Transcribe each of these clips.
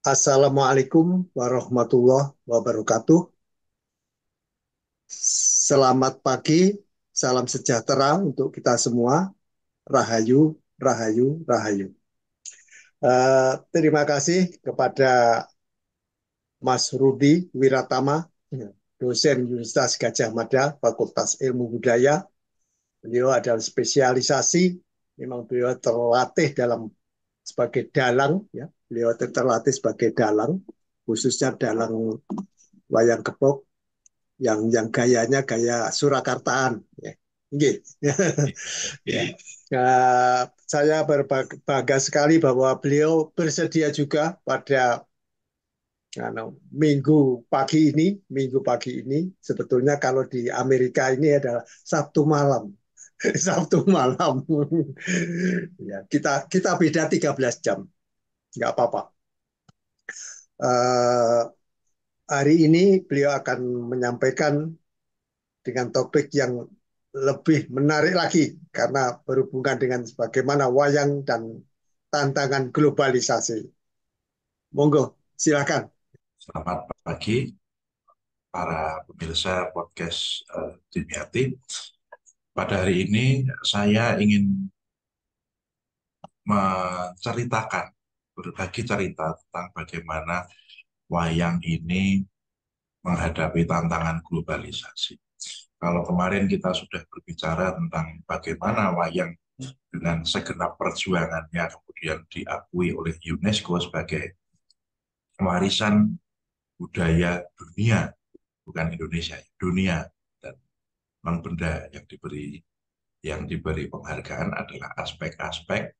Assalamualaikum warahmatullahi wabarakatuh. Selamat pagi, salam sejahtera untuk kita semua. Rahayu, rahayu, rahayu. Terima kasih kepada Mas Rudi Wiratama, dosen Universitas Gadjah Mada, Fakultas Ilmu Budaya. Beliau adalah spesialisasi, memang beliau terlatih dalam sebagai dalang, ya. Beliau terlatih sebagai dalang, khususnya dalang wayang kepok yang gayanya gaya Surakartaan, ya. Nggih. Ya. Saya berbangga sekali bahwa beliau bersedia juga pada minggu pagi ini sebetulnya kalau di Amerika ini adalah Sabtu malam. Sabtu malam. Ya, kita beda 13 jam. Nggak apa-apa. Eh, Hari ini beliau akan menyampaikan dengan topik yang lebih menarik lagi karena berhubungan dengan bagaimana wayang dan tantangan globalisasi. Monggo, silakan. Selamat pagi para pemirsa podcast Dimyati. Pada hari ini saya ingin menceritakan, berbagi cerita tentang bagaimana wayang ini menghadapi tantangan globalisasi. Kalau kemarin kita sudah berbicara tentang bagaimana wayang dengan segenap perjuangannya kemudian diakui oleh UNESCO sebagai warisan budaya dunia, bukan Indonesia, dunia. Dan non benda yang diberi penghargaan adalah aspek-aspek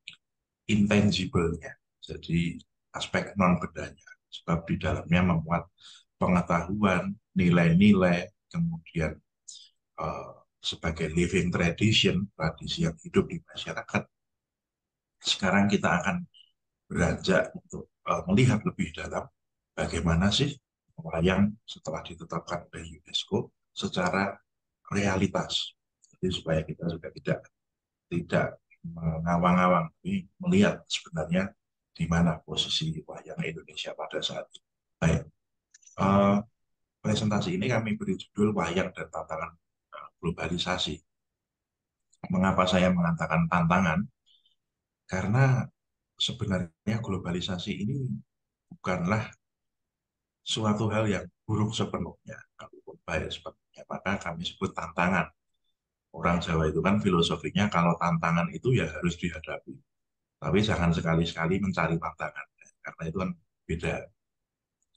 intangible-nya, jadi aspek non bendanya, sebab di dalamnya memuat pengetahuan, nilai-nilai, kemudian uh, sebagai living tradition, tradisi yang hidup di masyarakat. Sekarang kita akan beranjak untuk melihat lebih dalam bagaimana sih wayang setelah ditetapkan oleh UNESCO secara realitas. Jadi supaya kita juga tidak mengawang-awang, tapi melihat sebenarnya di mana posisi wayang Indonesia pada saat itu. Baik, uh, presentasi ini kami beri judul Wayang dan Tantangan Globalisasi. Mengapa saya mengatakan tantangan? Karena sebenarnya globalisasi ini bukanlah suatu hal yang buruk sepenuhnya, kalaupun baik sepenuhnya, maka kami sebut tantangan. Orang Jawa itu kan filosofinya kalau tantangan itu ya harus dihadapi. Tapi jangan sekali-sekali mencari tantangan, karena itu kan beda.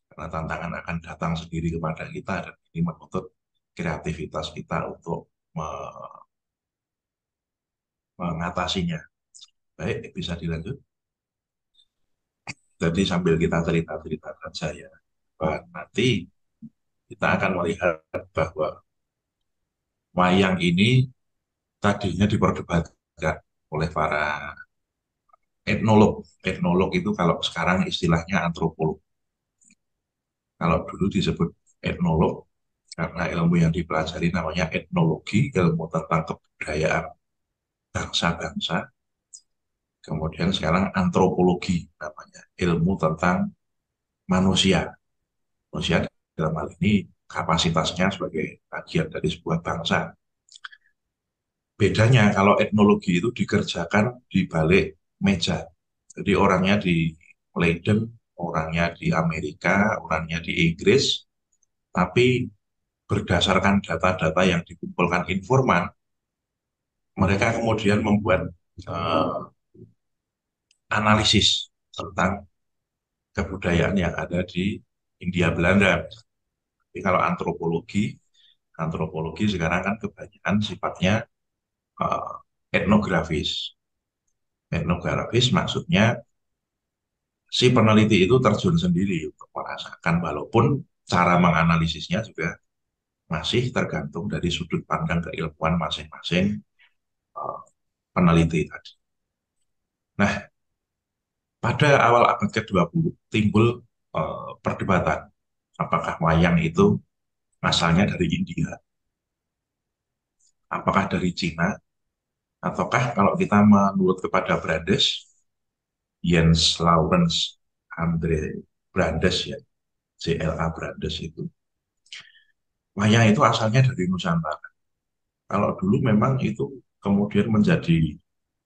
Karena tantangan akan datang sendiri kepada kita dan ini menuntut kreativitas kita untuk mengatasinya. Baik, bisa dilanjut. Jadi sambil kita cerita-ceritakan saya, nanti kita akan melihat bahwa wayang ini tadinya diperdebatkan oleh para etnolog. Etnolog itu kalau sekarang istilahnya antropolog. Kalau dulu disebut etnolog, karena ilmu yang dipelajari namanya etnologi, ilmu tentang kebudayaan bangsa-bangsa. Kemudian sekarang antropologi namanya, ilmu tentang manusia. Manusia dalam hal ini kapasitasnya sebagai bagian dari sebuah bangsa. Bedanya kalau etnologi itu dikerjakan di balik meja. Jadi orangnya di Leiden, orangnya di Amerika, orangnya di Inggris, tapi berdasarkan data-data yang dikumpulkan informan, mereka kemudian membuat uh, analisis tentang kebudayaan yang ada di Hindia Belanda. Tapi kalau antropologi, antropologi sekarang kan kebanyakan sifatnya uh, etnografis. Etnografis maksudnya si peneliti itu terjun sendiri untuk merasakan, walaupun cara menganalisisnya juga masih tergantung dari sudut pandang keilmuan masing-masing uh, peneliti tadi. Nah, pada awal abad ke-20 timbul perdebatan apakah wayang itu asalnya dari India, apakah dari Cina, ataukah kalau kita menurut kepada Brandes, Jens Laurens Andre Brandes ya, JLA Brandes itu. Wayang itu asalnya dari Nusantara. Kalau dulu memang itu kemudian menjadi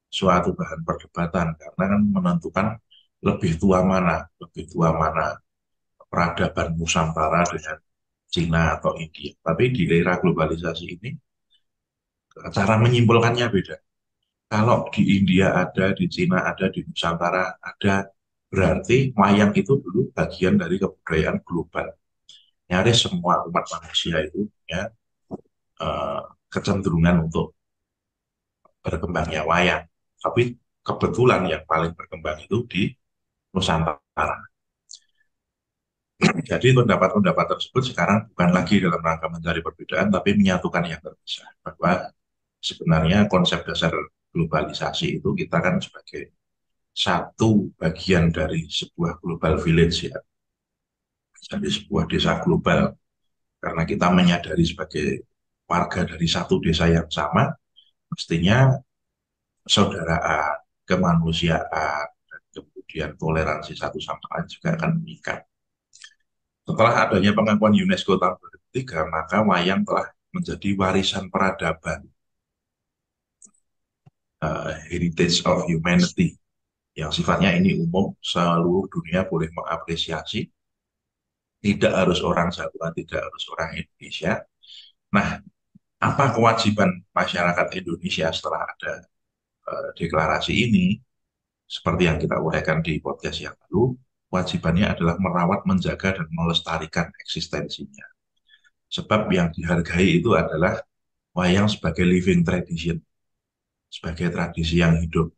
suatu bahan perdebatan karena kan menentukan lebih tua mana peradaban Nusantara dengan Cina atau India. Tapi di era globalisasi ini cara menyimpulkannya beda. Kalau di India ada, di Cina ada, di Nusantara ada, berarti wayang itu dulu bagian dari kebudayaan global. Nyaris semua umat manusia itu punya eh, kecenderungan untuk berkembangnya wayang. Tapi kebetulan yang paling berkembang itu di Nusantara. Jadi pendapat-pendapat tersebut sekarang bukan lagi dalam rangka mencari perbedaan, tapi menyatukan yang terpisah. Bahwa sebenarnya konsep dasar globalisasi itu kita kan sebagai satu bagian dari sebuah global village ya, jadi sebuah desa global. Karena kita menyadari sebagai warga dari satu desa yang sama, mestinya persaudaraan, kemanusiaan, dan kemudian toleransi satu sama lain juga akan meningkat. Setelah adanya pengakuan UNESCO tahun 2003, maka wayang telah menjadi warisan peradaban, Heritage of Humanity, yang sifatnya ini umum, seluruh dunia boleh mengapresiasi, tidak harus orang Jawa, tidak harus orang Indonesia. Nah, apa kewajiban masyarakat Indonesia setelah ada deklarasi ini? Seperti yang kita uraikan di podcast yang lalu, kewajibannya adalah merawat, menjaga, dan melestarikan eksistensinya. Sebab yang dihargai itu adalah wayang sebagai living tradition, sebagai tradisi yang hidup.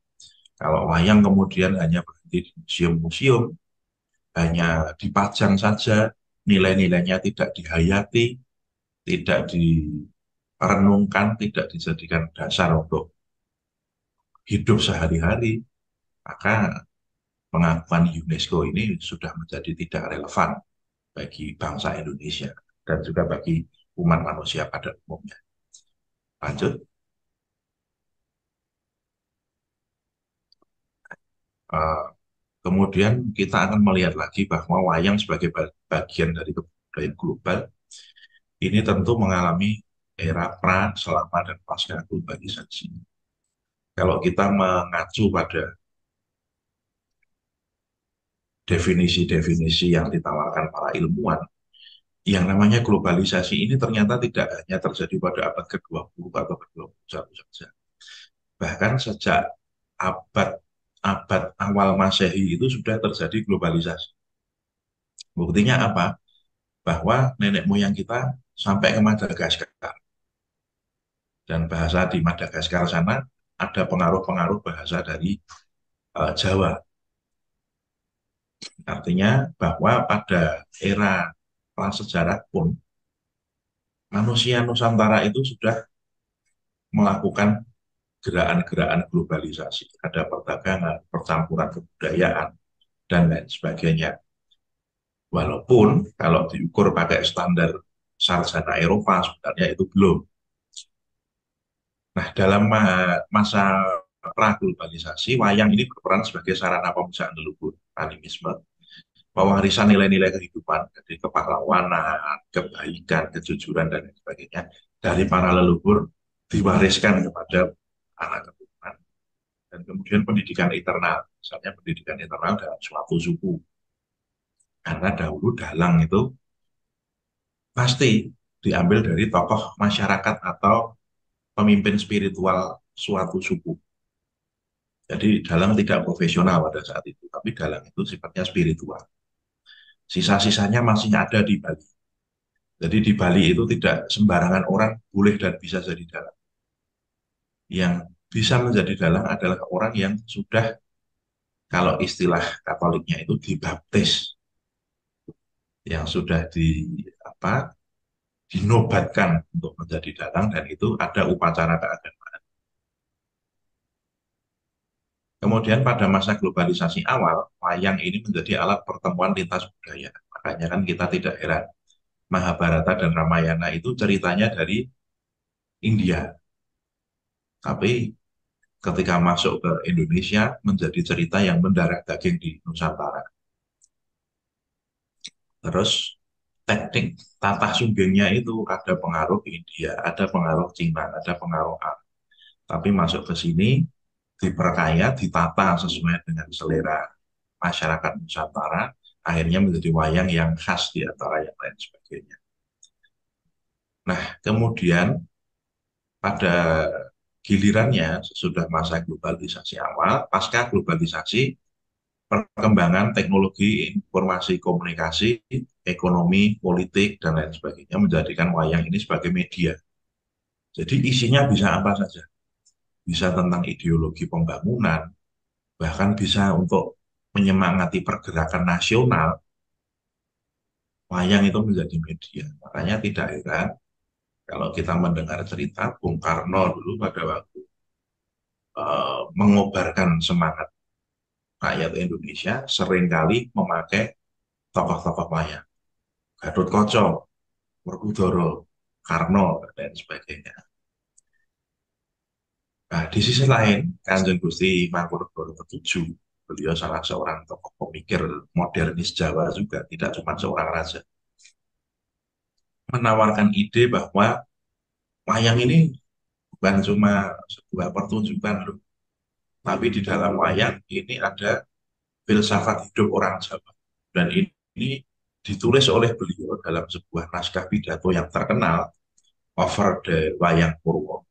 Kalau wayang kemudian hanya berhenti di museum-museum, hanya dipajang saja, nilai-nilainya tidak dihayati, tidak direnungkan, tidak dijadikan dasar untuk hidup sehari-hari, maka pengakuan UNESCO ini sudah menjadi tidak relevan bagi bangsa Indonesia dan juga bagi umat manusia pada umumnya. Lanjut. Uh, Kemudian kita akan melihat lagi bahwa wayang sebagai bagian dari kebudayaan global ini tentu mengalami era pra, selama, dan pasca globalisasi. Kalau kita mengacu pada definisi-definisi yang ditawarkan para ilmuwan, yang namanya globalisasi ini ternyata tidak hanya terjadi pada abad ke-20 atau ke-21 saja. Bahkan sejak abad abad awal Masehi itu sudah terjadi globalisasi. Buktinya apa? Bahwa nenek moyang kita sampai ke Madagaskar. Dan bahasa di Madagaskar sana ada pengaruh-pengaruh bahasa dari Jawa. Artinya bahwa pada era prasejarah pun manusia Nusantara itu sudah melakukan gerakan-gerakan globalisasi. Ada perdagangan, percampuran kebudayaan, dan lain sebagainya. Walaupun kalau diukur pakai standar sarjana Eropa sebenarnya itu belum. Nah, dalam masa pra-globalisasi, wayang ini berperan sebagai sarana pemujaan leluhur, animisme, pewarisan nilai-nilai kehidupan, jadi kepahlawanan, kebaikan, kejujuran, dan lain sebagainya, dari para leluhur diwariskan kepada anak keturunan. Dan kemudian pendidikan internal, misalnya pendidikan internal dalam suatu suku. Karena dahulu dalang itu pasti diambil dari tokoh masyarakat atau pemimpin spiritual suatu suku. Jadi dalang tidak profesional pada saat itu, tapi dalang itu sifatnya spiritual. Sisa-sisanya masih ada di Bali. Jadi di Bali itu tidak sembarangan orang boleh dan bisa jadi dalang. Yang bisa menjadi dalang adalah orang yang sudah, kalau istilah Katoliknya itu dibaptis, yang sudah apa, dinobatkan untuk menjadi dalang, dan itu ada upacara keagamaan. Kemudian pada masa globalisasi awal, wayang ini menjadi alat pertemuan lintas budaya. Makanya kan kita tidak heran, Mahabharata dan Ramayana itu ceritanya dari India. Tapi ketika masuk ke Indonesia, menjadi cerita yang mendarah daging di Nusantara. Terus teknik tata sunggingnya itu ada pengaruh India, ada pengaruh Cina, ada pengaruh Arab. Tapi masuk ke sini diperkaya, ditata sesuai dengan selera masyarakat Nusantara, akhirnya menjadi wayang yang khas di antara yang lain sebagainya. Nah, kemudian pada gilirannya sesudah masa globalisasi awal, pasca globalisasi, perkembangan teknologi, informasi, komunikasi, ekonomi, politik, dan lain sebagainya menjadikan wayang ini sebagai media. Jadi isinya bisa apa saja. Bisa tentang ideologi pembangunan, bahkan bisa untuk menyemangati pergerakan nasional, wayang itu menjadi media. Makanya tidak heran kalau kita mendengar cerita Bung Karno dulu pada waktu mengobarkan semangat rakyat Indonesia seringkali memakai tokoh-tokoh wayang. Gatot Koco, Werkudara, Karno, dan sebagainya. Nah, di sisi lain, Kanjeng Gusti Mangkunegoro ketujuh, beliau salah seorang tokoh pemikir modernis Jawa juga, tidak cuma seorang raja, menawarkan ide bahwa wayang ini bukan cuma sebuah pertunjukan loh, tapi di dalam wayang ini ada filsafat hidup orang Jawa. Dan ini ditulis oleh beliau dalam sebuah naskah pidato yang terkenal, Over the Wayang Purwo.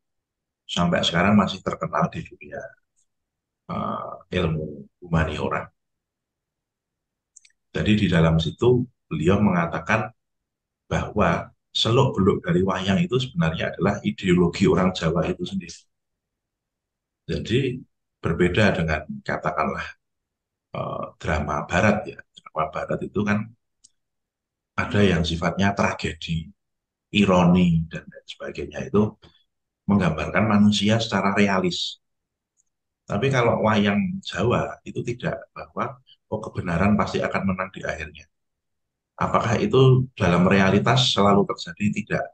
Sampai sekarang masih terkenal di dunia ilmu humaniora. Jadi di dalam situ beliau mengatakan bahwa seluk-beluk dari wayang itu sebenarnya adalah ideologi orang Jawa itu sendiri. Jadi berbeda dengan katakanlah drama Barat ya. Drama Barat itu kan ada yang sifatnya tragedi, ironi, dan lain sebagainya. Itu menggambarkan manusia secara realis. Tapi kalau wayang Jawa itu tidak, bahwa oh, kebenaran pasti akan menang di akhirnya. Apakah itu dalam realitas selalu terjadi? Tidak.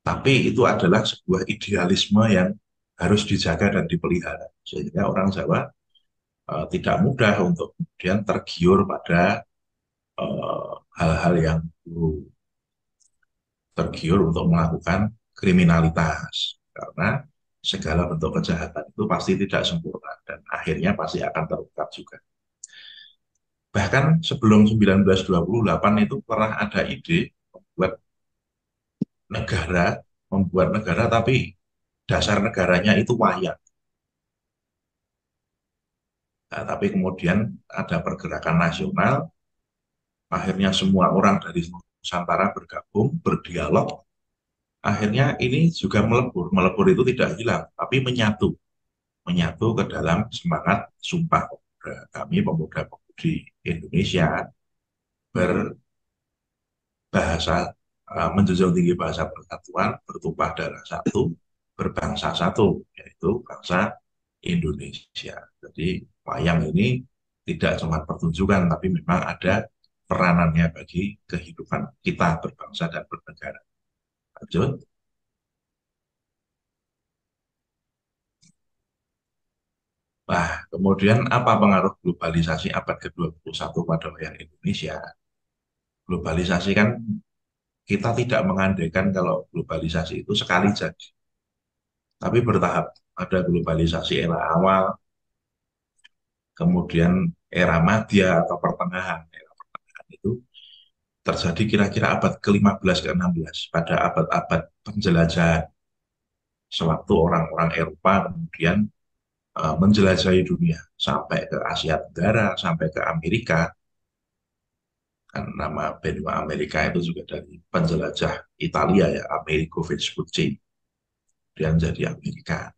Tapi itu adalah sebuah idealisme yang harus dijaga dan dipelihara. Sehingga orang Jawa tidak mudah untuk kemudian tergiur pada hal-hal yang buruk, tergiur untuk melakukan kriminalitas. Karena segala bentuk kejahatan itu pasti tidak sempurna dan akhirnya pasti akan terungkap juga. Bahkan sebelum 1928 itu pernah ada ide membuat negara, tapi dasar negaranya itu wayang. Nah, tapi kemudian ada pergerakan nasional, akhirnya semua orang dari Nusantara bergabung, berdialog, akhirnya ini juga melebur. Melebur itu tidak hilang, tapi menyatu. Menyatu ke dalam semangat Sumpah Pemuda. Kami pemuda-pemudi Indonesia berbahasa, menjunjung tinggi bahasa persatuan, bertumpah darah satu, berbangsa satu, yaitu bangsa Indonesia. Jadi wayang ini tidak cuma pertunjukan, tapi memang ada peranannya bagi kehidupan kita berbangsa dan bernegara. Lanjut. Nah, kemudian apa pengaruh globalisasi abad ke-21 pada wayang Indonesia? Globalisasi kan kita tidak mengandaikan kalau globalisasi itu sekali jadi, tapi bertahap. Ada globalisasi era awal, kemudian era madya atau pertengahan. Era pertengahan itu terjadi kira-kira abad ke-15 ke-16 pada abad-abad penjelajahan sewaktu orang-orang Eropa kemudian menjelajahi dunia sampai ke Asia Tenggara, sampai ke Amerika. Kan nama benua Amerika itu juga dari penjelajah Italia ya, Amerigo Vespucci, kemudian jadi Amerika.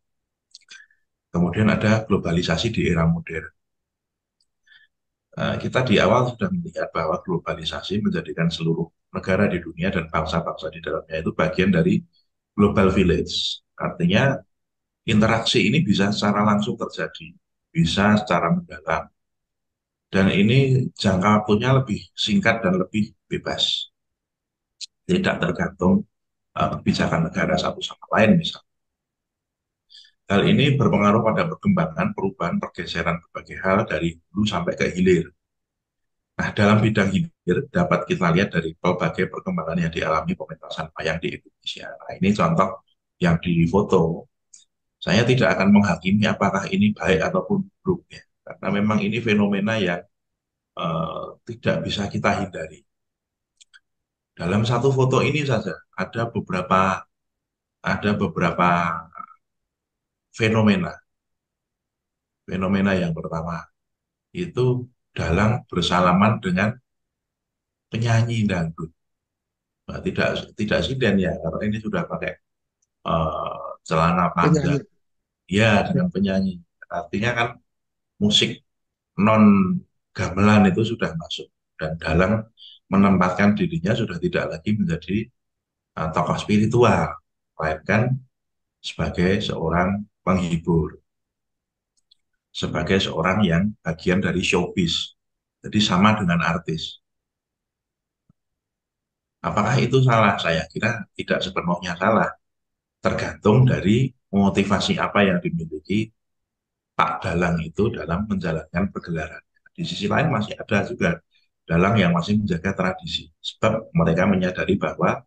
Kemudian ada globalisasi di era modern. Kita di awal sudah melihat bahwa globalisasi menjadikan seluruh negara di dunia dan bangsa-bangsa di dalamnya itu bagian dari global village. Artinya interaksi ini bisa secara langsung terjadi, bisa secara mendalam. Dan ini jangka waktunya lebih singkat dan lebih bebas. Tidak tergantung kebijakan negara satu sama lain misalnya. Hal ini berpengaruh pada perkembangan, perubahan, pergeseran berbagai hal dari hulu sampai ke hilir. Nah, dalam bidang hilir dapat kita lihat dari berbagai perkembangan yang dialami pementasan wayang di Indonesia. Nah, ini contoh yang di foto. Saya tidak akan menghakimi apakah ini baik ataupun buruk ya, karena memang ini fenomena yang tidak bisa kita hindari. Dalam satu foto ini saja ada beberapa fenomena. Fenomena yang pertama itu dalang bersalaman dengan penyanyi dangdut. Nah, tidak tidak sinden ya, karena ini sudah pakai celana panjang. Penyanyi. Ya, dengan penyanyi. Artinya kan musik non gamelan itu sudah masuk dan dalang menempatkan dirinya sudah tidak lagi menjadi tokoh spiritual, melainkan sebagai seorang penghibur, sebagai seorang yang bagian dari showbiz. Jadi sama dengan artis. Apakah itu salah? Saya kira tidak sepenuhnya salah. Tergantung dari motivasi apa yang dimiliki Pak Dalang itu dalam menjalankan pergelaran. Di sisi lain masih ada juga dalang yang masih menjaga tradisi. Sebab mereka menyadari bahwa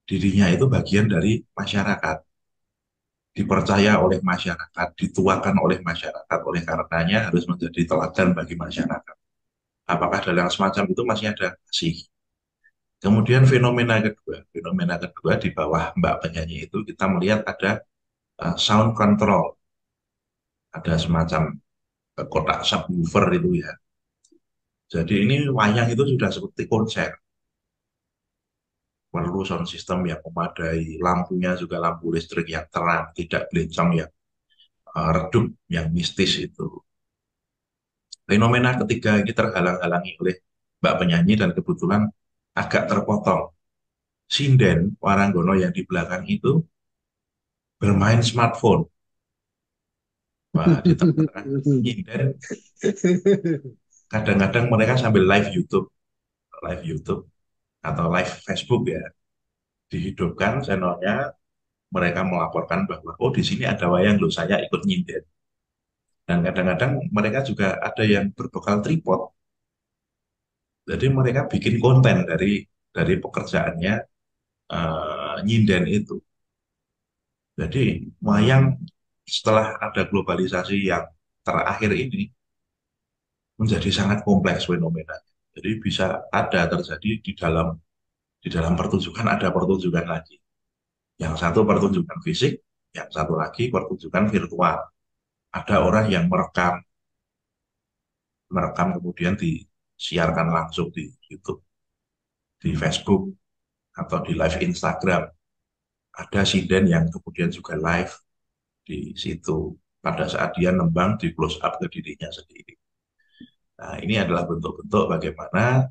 dirinya itu bagian dari masyarakat. Dipercaya oleh masyarakat, dituakan oleh masyarakat. Oleh karenanya harus menjadi teladan bagi masyarakat. Apakah dalang semacam itu masih ada? Masih. Kemudian fenomena kedua di bawah Mbak penyanyi itu kita melihat ada sound control, ada semacam kotak subwoofer itu ya. Jadi ini wayang itu sudah seperti konser, perlu sound system yang memadai, lampunya juga lampu listrik yang terang, tidak belincong yang redup, yang mistis itu. Fenomena ketiga ini terhalang-halangi oleh Mbak penyanyi dan kebetulan agak terpotong. Sinden Waranggono yang di belakang itu bermain smartphone. Wah, di tengah-tengah nyinden, kadang-kadang mereka sambil live YouTube atau live Facebook ya, dihidupkan channelnya, mereka melaporkan bahwa oh di sini ada wayang loh, saya ikut nyinden. Dan kadang-kadang mereka juga ada yang berbekal tripod, jadi mereka bikin konten dari pekerjaannya nyinden itu. Jadi wayang setelah ada globalisasi yang terakhir ini menjadi sangat kompleks fenomena. Jadi bisa ada terjadi di dalam pertunjukan, ada pertunjukan lagi. Yang satu pertunjukan fisik, yang satu lagi pertunjukan virtual. Ada orang yang merekam, merekam kemudian disiarkan langsung di YouTube, di Facebook, atau di live Instagram. Ada sinden yang kemudian juga live di situ. Pada saat dia nembang, di close up ke dirinya sendiri. Nah, ini adalah bentuk-bentuk bagaimana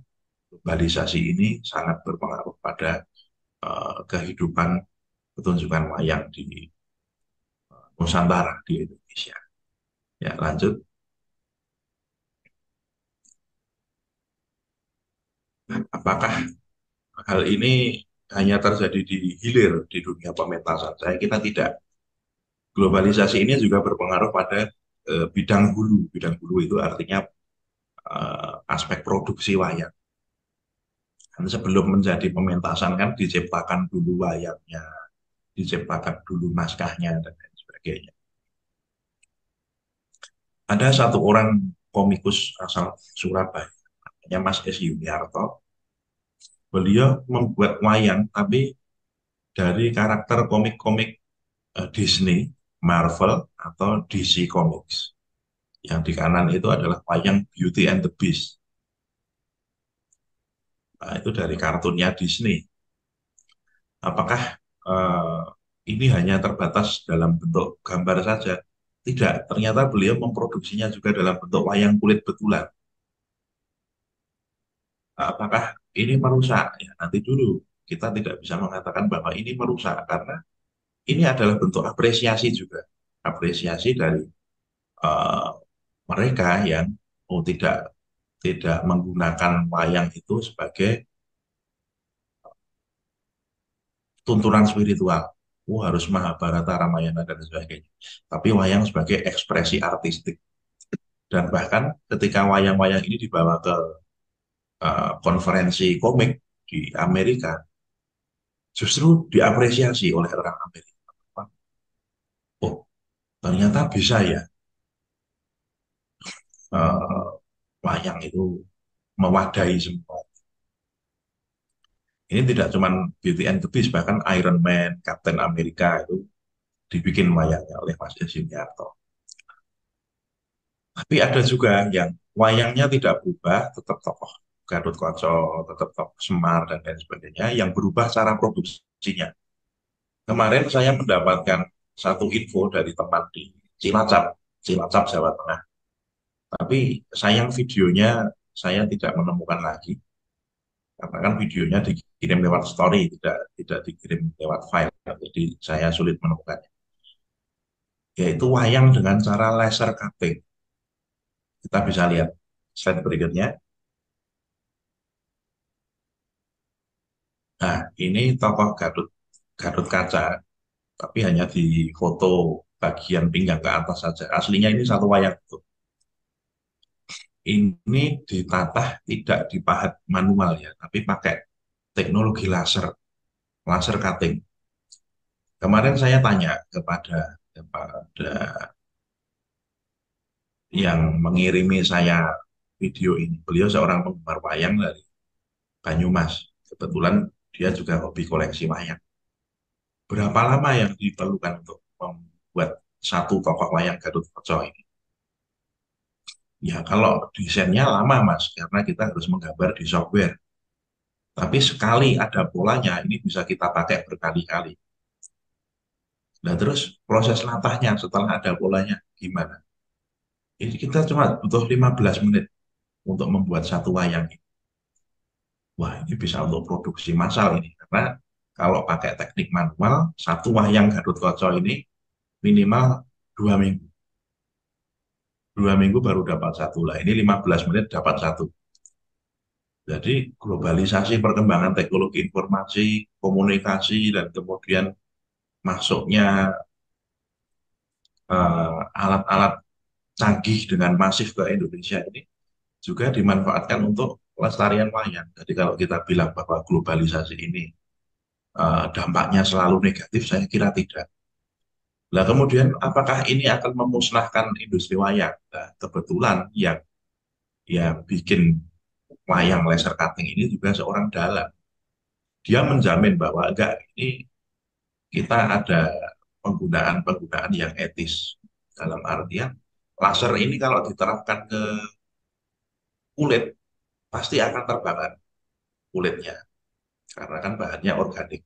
globalisasi ini sangat berpengaruh pada kehidupan pertunjukan wayang di Nusantara, di Indonesia. Ya, lanjut. Apakah hal ini hanya terjadi di hilir di dunia pementasan? Saya kira tidak. Globalisasi ini juga berpengaruh pada bidang hulu. Bidang hulu itu artinya aspek produksi wayang. Dan sebelum menjadi pementasan kan diciptakan dulu wayangnya, diciptakan dulu naskahnya, dan lain sebagainya. Ada satu orang komikus asal Surabaya, namanya Mas S. Yuniarto. Beliau membuat wayang, tapi dari karakter komik-komik Disney, Marvel, atau DC Comics. Yang di kanan itu adalah wayang Beauty and the Beast. Nah, itu dari kartunnya Disney. Apakah eh, ini hanya terbatas dalam bentuk gambar saja? Tidak, ternyata beliau memproduksinya juga dalam bentuk wayang kulit betulan. Nah, apakah ini merusak? Ya, nanti dulu kita tidak bisa mengatakan bahwa ini merusak karena ini adalah bentuk apresiasi juga, apresiasi dari eh, mereka yang tidak tidak menggunakan wayang itu sebagai tuntunan spiritual. Harus Mahabharata, Ramayana, dan sebagainya. Tapi wayang sebagai ekspresi artistik. Dan bahkan ketika wayang-wayang ini dibawa ke konferensi komik di Amerika, justru diapresiasi oleh orang Amerika. Oh, ternyata bisa ya eh, wayang itu mewadahi semua. Ini tidak cuma Beauty and the Beast, bahkan Iron Man, Captain America itu dibikin wayangnya oleh Mas Yuniarto. Tapi ada juga yang wayangnya tidak berubah, tetap tokoh Gatot Kaca, tetap tokoh Semar, dan lain sebagainya, yang berubah cara produksinya. Kemarin saya mendapatkan satu info dari teman di Cilacap, Cilacap, Jawa Tengah. Tapi sayang videonya saya tidak menemukan lagi, karena kan videonya dikirim lewat story, tidak dikirim lewat file, jadi saya sulit menemukannya. Yaitu wayang dengan cara laser cutting. Kita bisa lihat slide berikutnya. Nah, ini tokoh Gatot Gatot Kaca, tapi hanya di foto bagian pinggang ke atas saja. Aslinya ini satu wayang utuh. Ini ditatah tidak dipahat manual ya, tapi pakai teknologi laser, laser cutting. Kemarin saya tanya kepada yang mengirimi saya video ini. Beliau seorang penggemar wayang dari Banyumas. Kebetulan dia juga hobi koleksi wayang. Berapa lama yang diperlukan untuk membuat satu tokoh wayang Gatot Kaca ini? Ya kalau desainnya lama Mas, karena kita harus menggambar di software. Tapi sekali ada polanya, ini bisa kita pakai berkali-kali. Nah terus proses latahnya setelah ada polanya gimana? Ini kita cuma butuh 15 menit untuk membuat satu wayang ini. Wah ini bisa untuk produksi massal ini. Karena kalau pakai teknik manual, satu wayang Gatot Kaca ini minimal 2 minggu. 2 minggu baru dapat satu lah. Ini 15 menit dapat satu. Jadi globalisasi perkembangan teknologi informasi, komunikasi, dan kemudian masuknya alat-alat canggih dengan masif ke Indonesia ini juga dimanfaatkan untuk pelestarian wayang. Jadi kalau kita bilang bahwa globalisasi ini dampaknya selalu negatif, saya kira tidak. Nah, kemudian apakah ini akan memusnahkan industri wayang? Nah, kebetulan yang bikin wayang laser cutting ini juga seorang dalang. Dia menjamin bahwa enggak, ini kita ada penggunaan-penggunaan yang etis. Dalam artian, laser ini kalau diterapkan ke kulit, pasti akan terbakar kulitnya. Karena kan bahannya organik.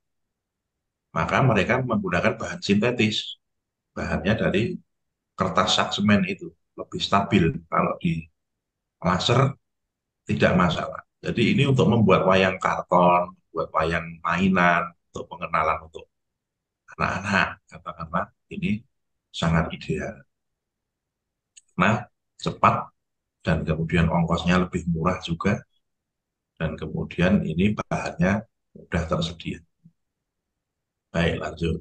Maka mereka menggunakan bahan sintetis. Bahannya dari kertas sak semen itu. Lebih stabil. Kalau di laser, tidak masalah. Jadi ini untuk membuat wayang karton, buat wayang mainan, untuk pengenalan untuk anak-anak, katakanlah ini sangat ideal. Nah, cepat dan kemudian ongkosnya lebih murah juga, dan kemudian ini bahannya mudah tersedia. Baik, lanjut.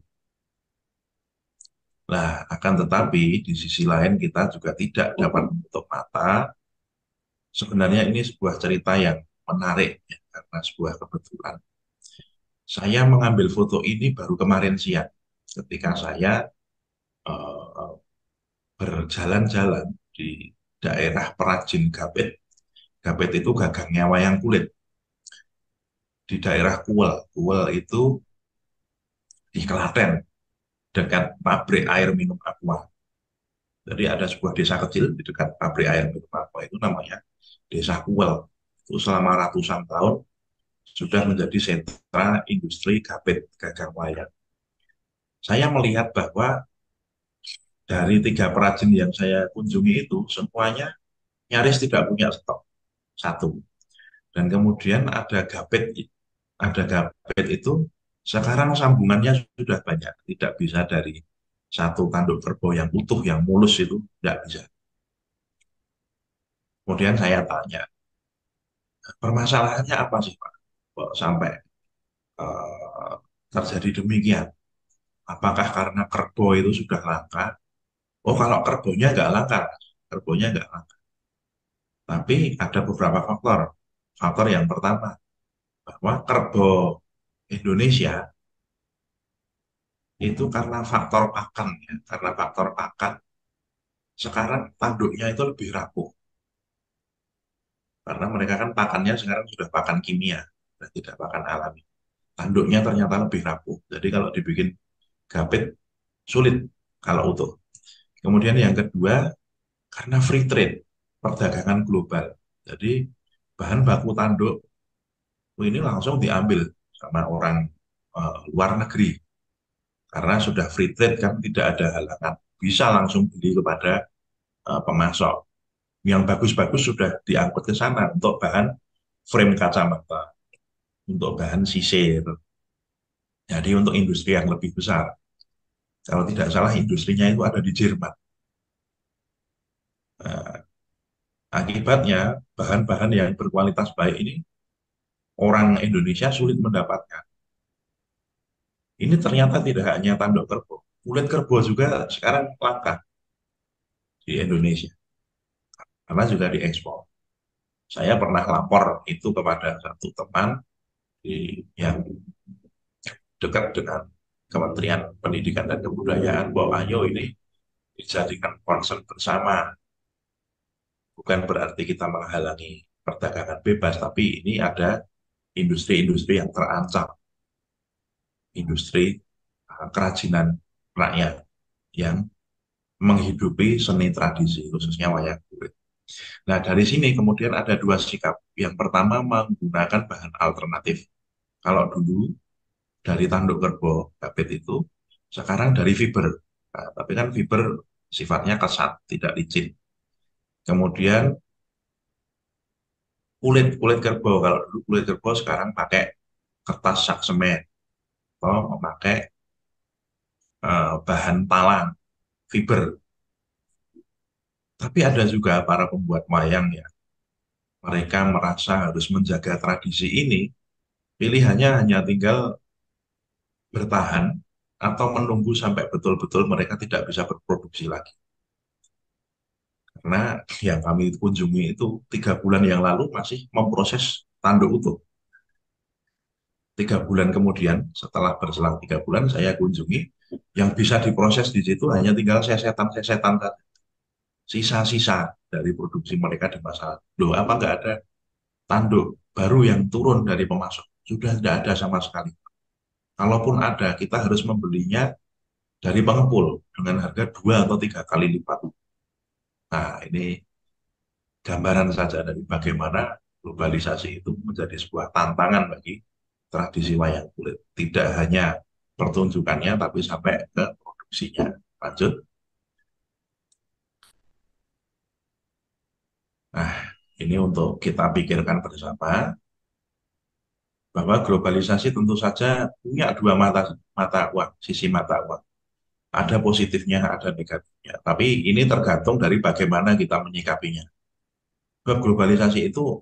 Nah, akan tetapi di sisi lain kita juga tidak dapat menutup mata. Sebenarnya ini sebuah cerita yang menarik ya, karena sebuah kebetulan. Saya mengambil foto ini baru kemarin siang, ketika saya eh, berjalan-jalan di daerah perajin Gapit. Gapit itu gagangnya wayang kulit. Di daerah Kuwel. Kuwel itu di Klaten, dekat pabrik air minum Aqua. Jadi ada sebuah desa kecil di dekat pabrik air minum Aqua itu namanya Desa Kuwel. Itu selama ratusan tahun sudah menjadi sentra industri Gapit, gagang wayang. Saya melihat bahwa dari 3 perajin yang saya kunjungi itu, semuanya nyaris tidak punya stok. Satu. Dan kemudian ada gapet itu sekarang sambungannya sudah banyak, tidak bisa dari satu tanduk kerbau yang utuh yang mulus itu tidak bisa. Kemudian saya tanya, permasalahannya apa sih Pak? Kok sampai eh, terjadi demikian? Apakah karena kerbau itu sudah langka? Oh kalau kerbonya nggak langka, kerbonya nggak langka. Tapi ada beberapa faktor. faktor yang pertama, bahwa kerbau Indonesia itu karena faktor pakan ya, karena faktor pakan sekarang tanduknya itu lebih rapuh karena mereka kan pakannya sekarang sudah pakan kimia dan tidak pakan alami. Tanduknya ternyata lebih rapuh. Jadi kalau dibikin gapit sulit kalau utuh. Kemudian yang kedua karena free trade, perdagangan global. Jadi bahan baku tanduk ini langsung diambil sama orang luar negeri karena sudah free trade kan tidak ada halangan. Bisa langsung beli kepada pemasok. Yang bagus-bagus sudah diangkut ke sana untuk bahan frame kacamata, untuk bahan sisir. Jadi untuk industri yang lebih besar. Kalau tidak salah industrinya itu ada di Jerman. Nah, akibatnya bahan-bahan yang berkualitas baik ini orang Indonesia sulit mendapatkan. Ini ternyata tidak hanya tanduk kerbau. Kulit kerbau juga sekarang langka di Indonesia karena juga diekspor. Saya pernah lapor itu kepada satu teman yang dekat dengan Kementerian Pendidikan dan Kebudayaan bahwa ayo ini dijadikan concern bersama. Bukan berarti kita menghalangi perdagangan bebas, tapi ini ada industri-industri yang terancam, industri kerajinan rakyat yang menghidupi seni tradisi, khususnya wayang kulit. Nah, dari sini kemudian ada dua sikap. Yang pertama menggunakan bahan alternatif. Kalau dulu dari tanduk kerbau kapit itu, sekarang dari fiber. Nah, tapi kan fiber sifatnya kesat, tidak licin. Kemudian kulit kulit kerbau, kalau dulu kulit kerbau sekarang pakai kertas sak semen atau memakai bahan talang, fiber. Tapi ada juga para pembuat wayang ya, mereka merasa harus menjaga tradisi ini, pilihannya hanya tinggal bertahan atau menunggu sampai betul-betul mereka tidak bisa berproduksi lagi. Karena yang kami kunjungi itu 3 bulan yang lalu masih memproses tanduk utuh. 3 bulan kemudian, setelah berselang 3 bulan, saya kunjungi, yang bisa diproses di situ hanya tinggal sesetan-sesetan saja. Sisa-sisa dari produksi mereka di masa lalu. Loh, apa nggak ada tanduk baru yang turun dari pemasok? Sudah tidak ada sama sekali. Kalaupun ada, kita harus membelinya dari pengepul dengan harga 2 atau 3 kali lipat. Nah, ini gambaran saja dari bagaimana globalisasi itu menjadi sebuah tantangan bagi tradisi wayang kulit. Tidak hanya pertunjukannya, tapi sampai ke produksinya. Lanjut. Nah, ini untuk kita pikirkan bersama bahwa globalisasi tentu saja punya dua mata uang, sisi mata uang. Ada positifnya, ada negatifnya. Tapi ini tergantung dari bagaimana kita menyikapinya. Sebab globalisasi itu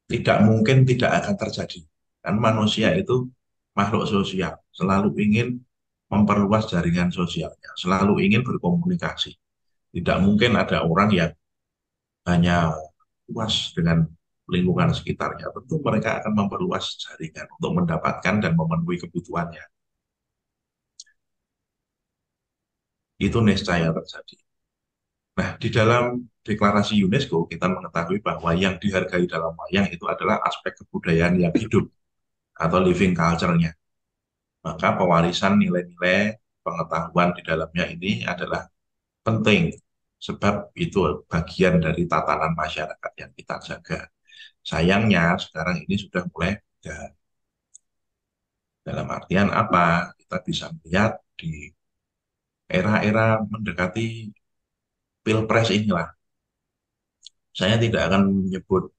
tidak mungkin tidak akan terjadi. Kan manusia itu makhluk sosial, selalu ingin memperluas jaringan sosialnya, selalu ingin berkomunikasi. Tidak mungkin ada orang yang hanya puas dengan lingkungan sekitarnya. Tentu mereka akan memperluas jaringan untuk mendapatkan dan memenuhi kebutuhannya. Itu niscaya terjadi. Nah, di dalam deklarasi UNESCO kita mengetahui bahwa yang dihargai dalam wayang itu adalah aspek kebudayaan yang hidup atau living culture-nya. Maka pewarisan nilai-nilai pengetahuan di dalamnya ini adalah penting sebab itu bagian dari tatanan masyarakat yang kita jaga. Sayangnya sekarang ini sudah mulai dalam artian apa? Kita bisa melihat di era-era mendekati Pilpres inilah. Saya tidak akan menyebut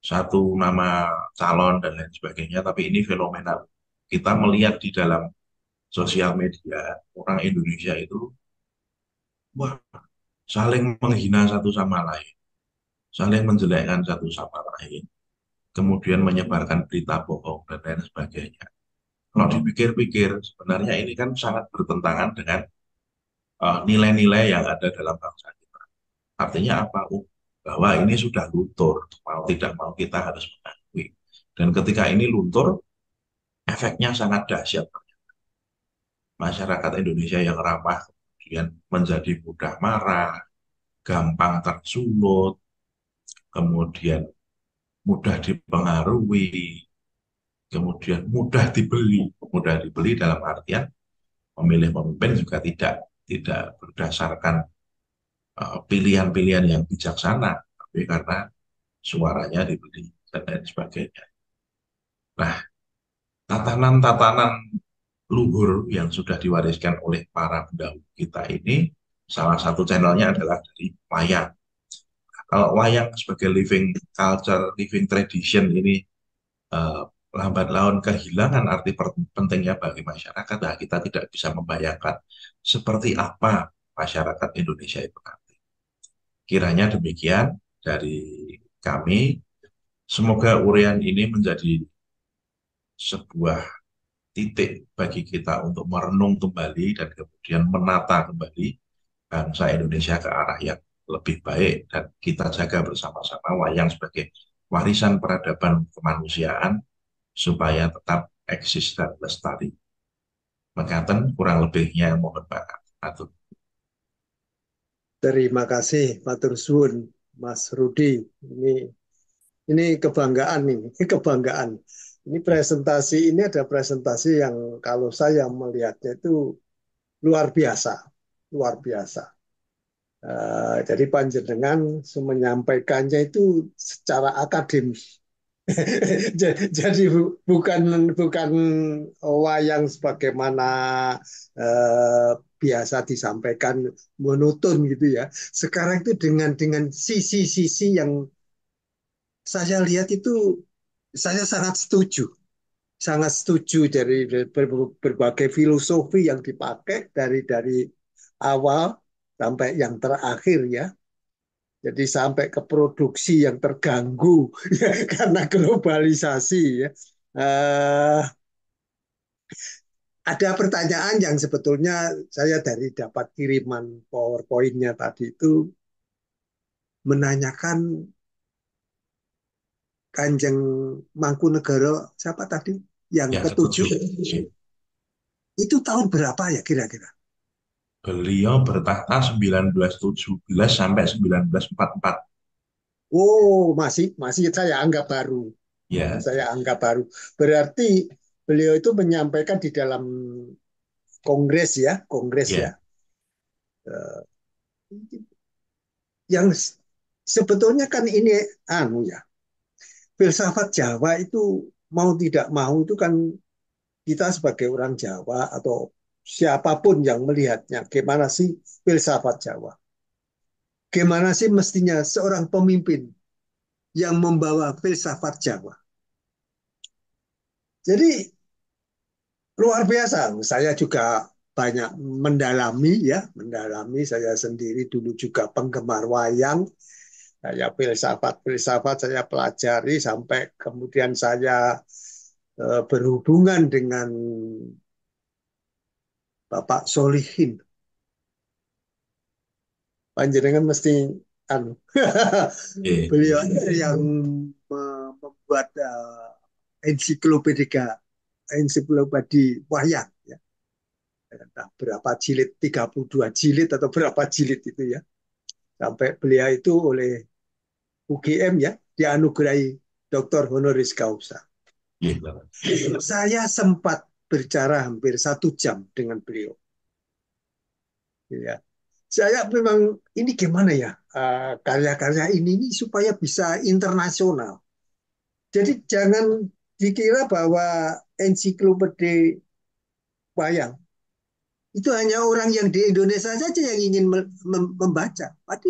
satu nama calon dan lain sebagainya, tapi ini fenomenal. Kita melihat di dalam sosial media, orang Indonesia itu wah, saling menghina satu sama lain, saling menjelekkan satu sama lain, kemudian menyebarkan berita bohong dan lain sebagainya. Kalau dipikir-pikir, sebenarnya ini kan sangat bertentangan dengan nilai-nilai yang ada dalam bangsa kita. Artinya apa? bahwa ini sudah luntur, mau tidak mau kita harus mengakui. Dan ketika ini luntur, efeknya sangat dahsyat. Masyarakat Indonesia yang ramah kemudian menjadi mudah marah, gampang tersulut, kemudian mudah dipengaruhi, kemudian mudah dibeli dalam artian memilih pemimpin juga tidak berdasarkan pilihan-pilihan yang bijaksana, tapi karena suaranya dibeli dan lain sebagainya. Nah, tatanan-tatanan luhur yang sudah diwariskan oleh para pendahulu kita ini, salah satu channelnya adalah dari wayang. Kalau wayang sebagai living culture, living tradition ini eh, lambat laun kehilangan arti pentingnya bagi masyarakat, nah kita tidak bisa membayangkan seperti apa masyarakat Indonesia itu nanti. Kiranya demikian dari kami. Semoga urian ini menjadi sebuah titik bagi kita untuk merenung kembali dan kemudian menata kembali bangsa Indonesia ke arah yang lebih baik dan kita jaga bersama-sama wayang sebagai warisan peradaban kemanusiaan supaya tetap eksis dan lestari. Mekaten kurang lebihnya mohon maaf. Atur. Terima kasih, Matur Suwun, Mas Rudi. Ini kebanggaan nih, ini kebanggaan. Ini presentasi ini ada presentasi yang kalau saya melihatnya itu luar biasa, luar biasa. Jadi panjenengan menyampaikannya itu secara akademis. Jadi bukan bukan wayang sebagaimana eh, biasa disampaikan monoton gitu ya. Sekarang itu dengan sisi-sisi yang saya lihat itu saya sangat setuju dari berbagai filosofi yang dipakai dari awal sampai yang terakhir ya. Jadi sampai ke produksi yang terganggu ya, karena globalisasi ya. Eh, ada pertanyaan yang sebetulnya saya dari dapat kiriman PowerPoint-nya tadi itu menanyakan Kanjeng Mangkunegara siapa tadi yang Ya, ketujuh setuju. itu tahun berapa ya kira-kira? Beliau bertahta 1917 sampai 1944. Oh, masih masih saya anggap baru. Ya, Saya anggap baru. Berarti beliau itu menyampaikan di dalam kongres ya, kongres ya. ya, Eh, yang sebetulnya kan ini anu ya, filsafat Jawa itu mau tidak mau itu kan kita sebagai orang Jawa atau siapapun yang melihatnya, gimana sih filsafat Jawa? Gimana sih mestinya seorang pemimpin yang membawa filsafat Jawa? Jadi luar biasa. Saya juga banyak mendalami ya, mendalami saya sendiri dulu juga penggemar wayang. Saya filsafat-filsafat saya pelajari sampai kemudian saya berhubungan dengan Bapak Solihin. Panjenengan mesti anu. Beliau yang membuat ensiklopedia wayang ya. Entah berapa jilid, 32 jilid atau berapa jilid itu ya. Sampai beliau itu oleh UGM ya dianugerahi Doktor Honoris Causa. ya. Saya sempat berbicara hampir 1 jam dengan beliau. Ya. Saya memang ini gimana ya karya-karya ini supaya bisa internasional. Jadi jangan dikira bahwa ensiklopedia wayang itu hanya orang yang di Indonesia saja yang ingin membaca. Tapi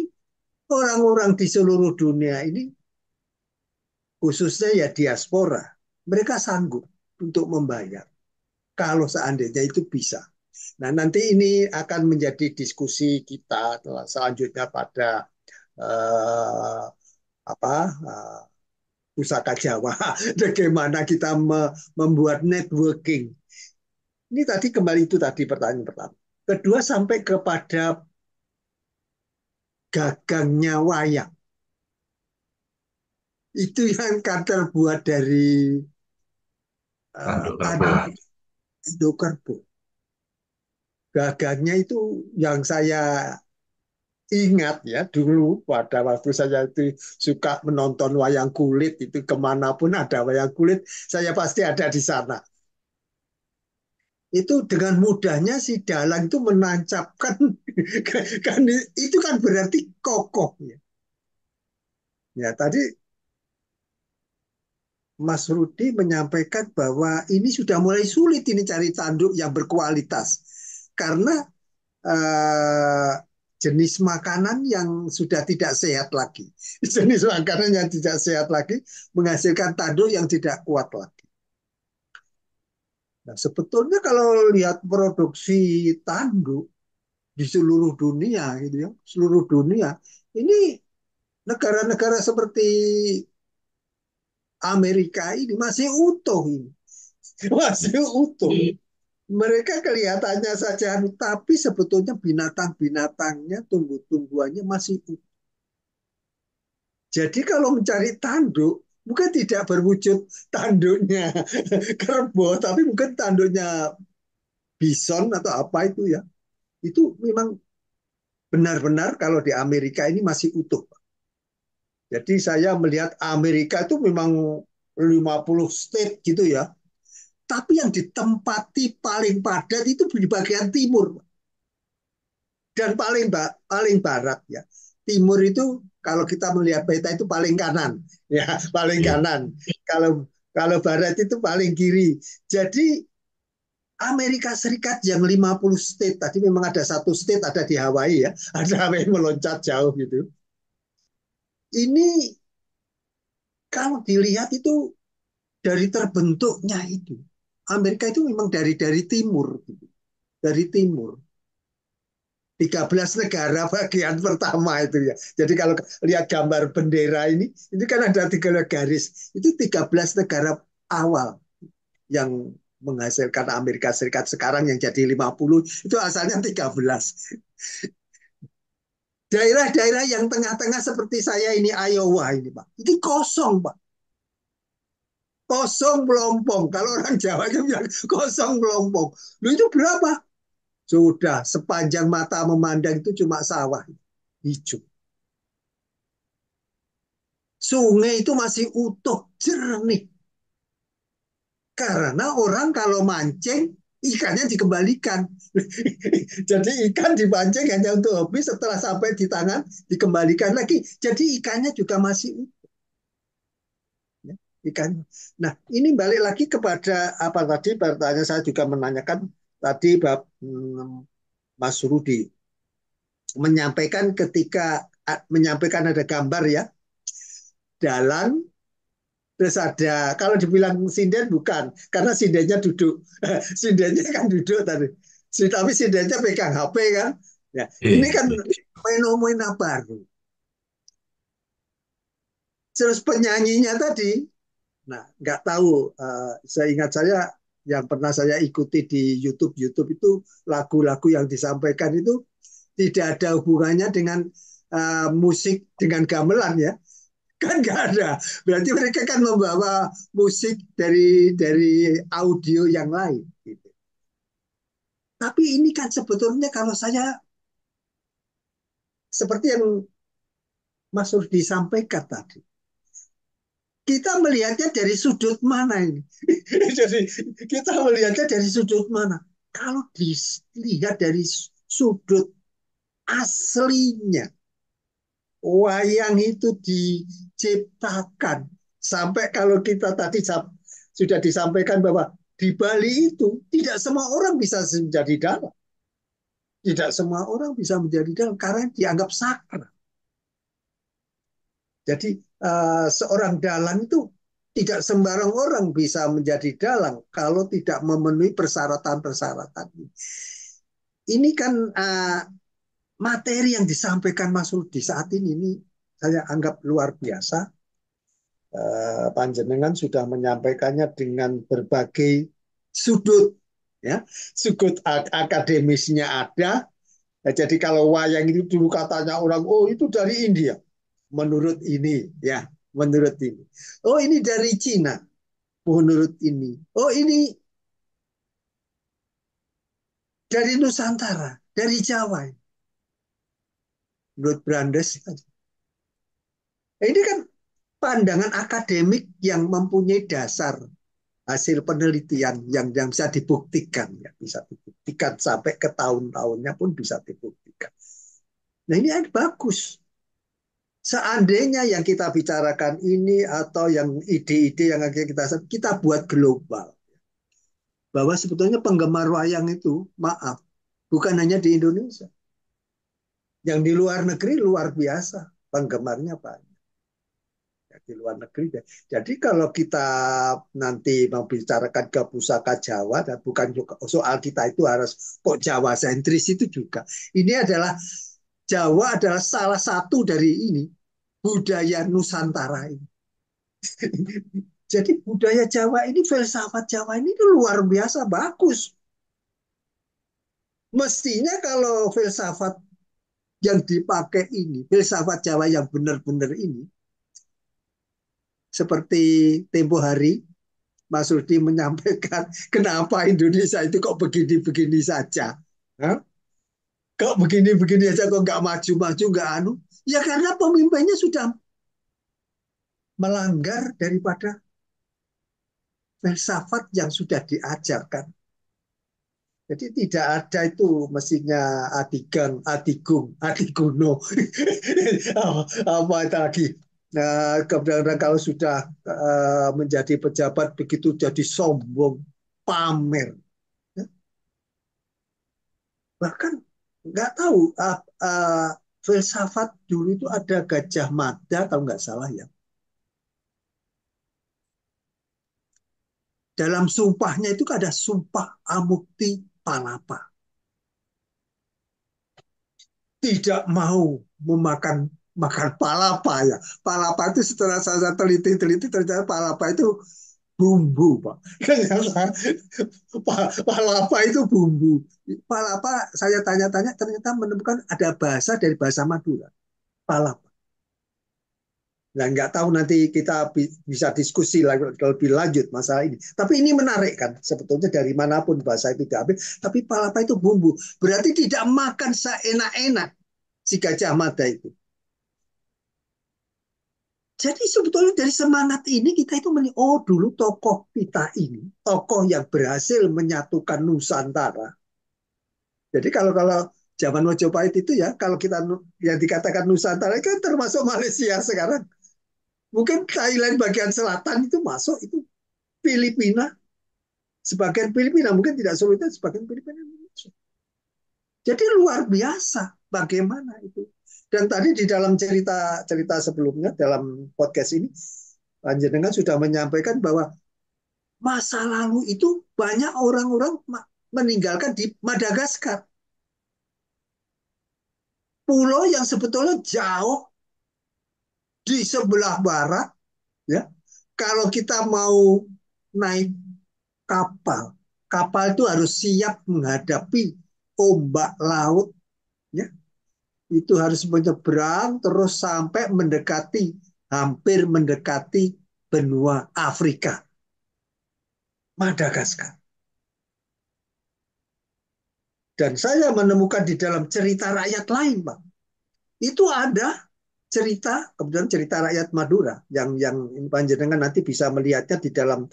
orang-orang di seluruh dunia ini, khususnya ya diaspora, mereka sanggup untuk membayar. Kalau seandainya itu bisa. Nah, nanti ini akan menjadi diskusi kita selanjutnya pada eh, apa pusaka Jawa. Bagaimana kita membuat networking. Ini tadi kembali itu tadi pertanyaan pertama. Kedua sampai kepada gagangnya wayang. Itu yang kadar buat dari Tanduk kerbau. endokarbo. Gagangnya itu yang saya ingat ya dulu pada waktu saya itu suka menonton wayang kulit, itu kemanapun ada wayang kulit saya pasti ada di sana. Itu dengan mudahnya si dalang itu menancapkan kan itu kan berarti kokoh ya. Ya tadi Mas Rudi menyampaikan bahwa ini sudah mulai sulit ini cari tanduk yang berkualitas karena eh, jenis makanan yang sudah tidak sehat lagi. Jenis makanan yang tidak sehat lagi menghasilkan tanduk yang tidak kuat lagi. Nah, sebetulnya kalau lihat produksi tanduk di seluruh dunia gitu ya, seluruh dunia ini negara-negara seperti Amerika ini masih utuh ini, masih utuh. Mereka kelihatannya saja, tapi sebetulnya binatang-binatangnya, tumbuh-tumbuhannya masih utuh. Jadi kalau mencari tanduk, bukan tidak berwujud tanduknya kerbau, tapi mungkin tanduknya bison atau apa itu ya. Itu memang benar-benar kalau di Amerika ini masih utuh. Jadi saya melihat Amerika itu memang 50 state gitu ya. Tapi yang ditempati paling padat itu di bagian timur dan paling barat ya. Timur itu kalau kita melihat peta itu paling kanan ya, paling Iya. kanan. Kalau kalau barat itu paling kiri. Jadi Amerika Serikat yang 50 state tadi memang ada satu state ada di Hawaii ya, ada Hawaii meloncat jauh gitu. Ini kalau dilihat itu dari terbentuknya itu Amerika itu memang dari timur gitu. Dari timur 13 negara bagian pertama itu ya. Jadi kalau lihat gambar bendera ini kan ada 3 garis. Itu 13 negara awal yang menghasilkan Amerika Serikat sekarang yang jadi 50 itu asalnya 13. Daerah-daerah yang tengah-tengah seperti saya ini Iowa ini Pak. Itu kosong Pak. Kosong melompong. Kalau orang Jawa bilang kosong melompong. Lu itu berapa? Sudah sepanjang mata memandang itu cuma sawah hijau. Sungai itu masih utuh, jernih. Karena orang kalau mancing, ikannya dikembalikan. Jadi ikan dipancing hanya untuk hobi, setelah sampai di tangan, dikembalikan lagi. Jadi ikannya juga masih utuh. Ya, ikan. Nah, ini balik lagi kepada apa tadi, pertanyaan saya juga menanyakan tadi Mas Rudi menyampaikan ketika menyampaikan ada gambar ya, dalang. Terus ada, kalau dibilang sinden bukan, karena sindennya duduk. Sindennya kan duduk tadi. Tapi sindennya pegang HP kan. Ya, ini Iya. kan fenomena baru. Terus penyanyinya tadi, nah nggak tahu, saya ingat saya yang pernah saya ikuti di YouTube itu lagu-lagu yang disampaikan itu tidak ada hubungannya dengan musik dengan gamelan ya. Kan nggak ada. Berarti mereka kan membawa musik dari audio yang lain. Gitu. Tapi ini kan sebetulnya kalau saya seperti yang Mas Rudi sampaikan tadi, kita melihatnya dari sudut mana ini? Jadi kita melihatnya dari sudut mana? Kalau dilihat dari sudut aslinya, wayang itu diciptakan sampai kalau kita tadi sudah disampaikan bahwa di Bali itu tidak semua orang bisa menjadi dalang. Tidak semua orang bisa menjadi dalang karena dianggap sakral. Jadi seorang dalang itu tidak sembarang orang bisa menjadi dalang kalau tidak memenuhi persyaratan-persyaratan. Ini kan materi yang disampaikan Mas Rudi saat ini saya anggap luar biasa. Panjenengan sudah menyampaikannya dengan berbagai sudut, ya, sudut akademisnya ada. Nah, jadi kalau wayang itu dulu katanya orang, oh itu dari India, menurut ini, ya. menurut ini. Oh, ini dari Cina, menurut ini. Oh, ini dari Nusantara, dari Jawa, menurut Brandes. Ini kan pandangan akademik yang mempunyai dasar hasil penelitian yang bisa dibuktikan, ya bisa dibuktikan sampai ke tahun-tahunnya pun bisa dibuktikan. Nah, ini bagus. Seandainya yang kita bicarakan ini atau yang ide-ide yang akan kita buat global, bahwa sebetulnya penggemar wayang itu, maaf, bukan hanya di Indonesia, yang di luar negeri luar biasa penggemarnya banyak. Di luar negeri. Jadi kalau kita nanti membicarakan ke pusaka Jawa, dan bukan juga soal kita itu harus kok Jawa sentris itu juga. Ini adalah Jawa adalah salah satu dari ini budaya Nusantara ini. Jadi budaya Jawa ini, filsafat Jawa ini luar biasa bagus. Mestinya kalau filsafat yang dipakai ini, filsafat Jawa yang benar-benar ini, seperti tempo hari Mas Rudi menyampaikan, kenapa Indonesia itu kok begini-begini saja? Hah? Kok begini-begini saja, kok nggak maju-maju, nggak anu? Ya karena pemimpinnya sudah melanggar daripada filsafat yang sudah diajarkan. Jadi tidak ada itu mestinya adigang, adigung, adiguno. Apa itu lagi? Nah, kemudian kalau sudah menjadi pejabat begitu jadi sombong, pamer. Bahkan nggak tahu filsafat dulu itu ada Gajah Mada kalau nggak salah ya. Dalam sumpahnya itu ada sumpah Amukti Palapa. Tidak mau memakan palapa ya. Palapa itu setelah saya teliti-teliti ternyata palapa itu bumbu, Pak. Palapa itu bumbu. Palapa saya tanya-tanya ternyata menemukan ada bahasa dari bahasa Madura. Palapa. Nah, nggak tahu nanti kita bisa diskusi lebih lanjut masalah ini. Tapi ini menarik kan, sebetulnya dari manapun bahasa itu diambil. Tapi palapa itu bumbu, berarti tidak makan seenak-enak si Gajah Mada itu. Jadi sebetulnya dari semangat ini kita itu oh dulu tokoh kita ini, tokoh yang berhasil menyatukan Nusantara. Jadi kalau zaman Majapahit itu ya, kalau kita yang dikatakan Nusantara kan termasuk Malaysia sekarang. Mungkin Thailand bagian selatan itu masuk, itu Filipina, sebagian Filipina, mungkin tidak Sulawesi, sebagian Filipina masuk. Jadi luar biasa bagaimana itu. Dan tadi di dalam cerita sebelumnya, dalam podcast ini, Panjenengan sudah menyampaikan bahwa masa lalu itu banyak orang-orang meninggalkan di Madagaskar. Pulau yang sebetulnya jauh di sebelah barat, ya. Kalau kita mau naik kapal, kapal itu harus siap menghadapi ombak laut, ya. Itu harus menyeberang terus sampai hampir mendekati benua Afrika, Madagaskar. Dan saya menemukan di dalam cerita rakyat lain, Pak. Itu ada cerita, kemudian cerita rakyat Madura yang panjenengan nanti bisa melihatnya di dalam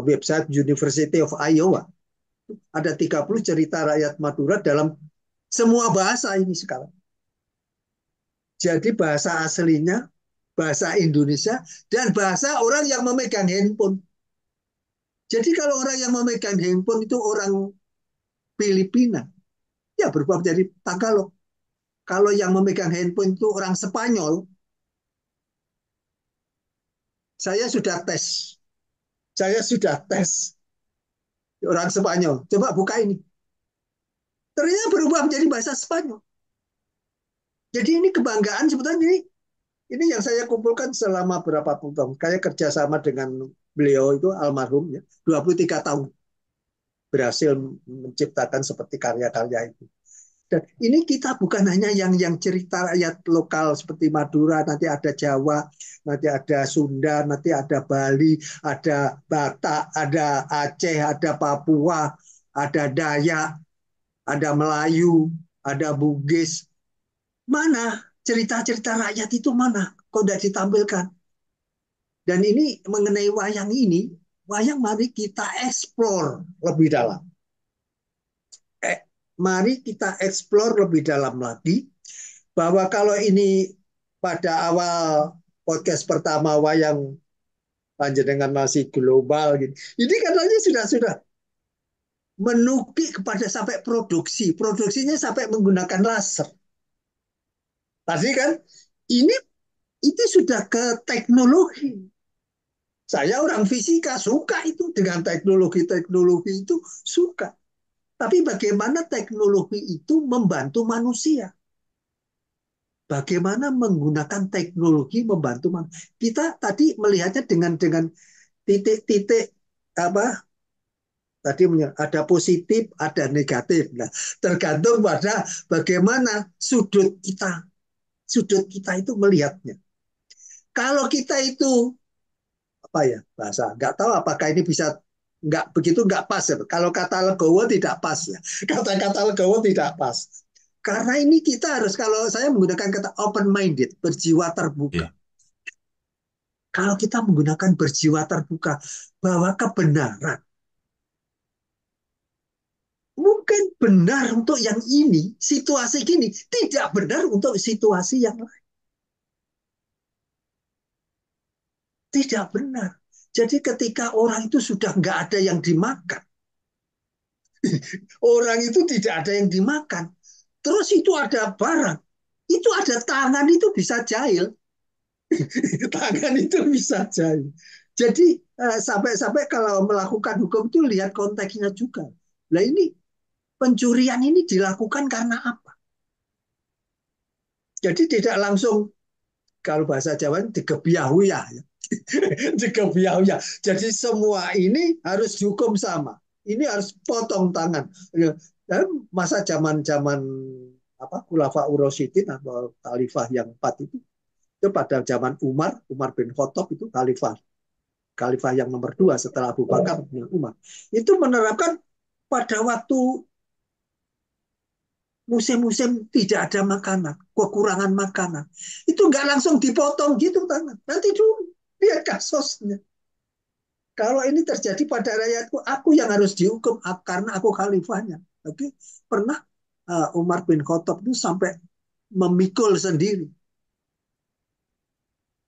website University of Iowa. Ada 30 cerita rakyat Madura dalam semua bahasa ini sekarang. Jadi bahasa aslinya, bahasa Indonesia, dan bahasa orang yang memegang handphone. Jadi kalau orang yang memegang handphone itu orang Filipina, ya berubah menjadi Tagalog. Kalau yang memegang handphone itu orang Spanyol, saya sudah tes. Saya sudah tes orang Spanyol. Coba buka ini. Ternyata berubah menjadi bahasa Spanyol. Jadi ini kebanggaan sebetulnya ini yang saya kumpulkan selama berapa puluh tahun. Kayak kerjasama dengan beliau itu almarhum ya, 23 tahun berhasil menciptakan seperti karya-karya itu. Dan ini kita bukan hanya yang cerita rakyat lokal seperti Madura, nanti ada Jawa, nanti ada Sunda, nanti ada Bali, ada Batak, ada Aceh, ada Papua, ada Dayak, ada Melayu, ada Bugis. Mana cerita-cerita rakyat itu mana? Kok tidak ditampilkan? Dan ini mengenai wayang ini, wayang mari kita eksplor lebih dalam. Mari kita eksplor lebih dalam lagi bahwa kalau ini pada awal podcast pertama wayang panjenengan masih global gitu. Ini katanya sudah menukik kepada sampai produksi. Produksinya sampai menggunakan laser. Tadi kan ini itu sudah ke teknologi. Saya orang fisika suka itu dengan teknologi itu suka. Tapi bagaimana teknologi itu membantu manusia? Bagaimana menggunakan teknologi membantu manusia? Kita tadi melihatnya dengan titik-titik apa? Tadi ada positif, ada negatif. Nah, tergantung pada bagaimana sudut kita itu melihatnya. Kalau kita itu apa ya bahasa, nggak tahu apakah ini bisa nggak begitu nggak pas ya. Kalau kata legowo tidak pas ya. Kata-kata legowo tidak pas. Karena ini kita harus, kalau saya menggunakan kata open minded, berjiwa terbuka. Oke. Kalau kita menggunakan berjiwa terbuka bahwa kebenaran mungkin benar untuk yang ini, situasi gini, tidak benar untuk situasi yang lain. Tidak benar. Jadi ketika orang itu sudah nggak ada yang dimakan, orang itu tidak ada yang dimakan, terus itu ada barang, itu ada tangan itu bisa jahil, tangan itu bisa jahil. Jadi sampai-sampai kalau melakukan hukum itu lihat konteksnya juga. Nah ini pencurian ini dilakukan karena apa? Jadi tidak langsung, kalau bahasa Jawa digebiahu ya. Digebiahu ya. Jadi semua ini harus dihukum sama. Ini harus potong tangan. Dan masa zaman-zaman apa Khulafa Ur-Rasyidin atau khalifah yang empat itu pada zaman Umar bin Khattab itu khalifah yang nomor dua setelah Abu Bakar bin Umar. Itu menerapkan pada waktu musim-musim tidak ada makanan, kekurangan makanan. Itu nggak langsung dipotong gitu tangan. Nanti dulu lihat kasusnya. Kalau ini terjadi pada rakyatku, aku yang harus dihukum karena aku khalifahnya. Oke, pernah Umar bin Khattab itu sampai memikul sendiri.